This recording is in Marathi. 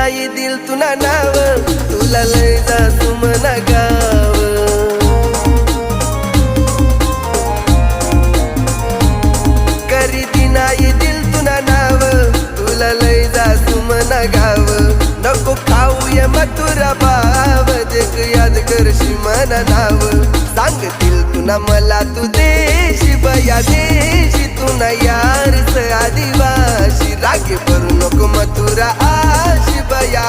नाही दिल तुना नाव तुला लय जासू मना गाव करीती नाही दिल तुना नाव तुला लय जासू मना गाव नको खाऊया मथुरा बाव जग याद करशी मना नाव सांगतील तुना मला तू देशी बया देशी तुना यार स आदिवासी रागे भरू नको मथुरा आशी बया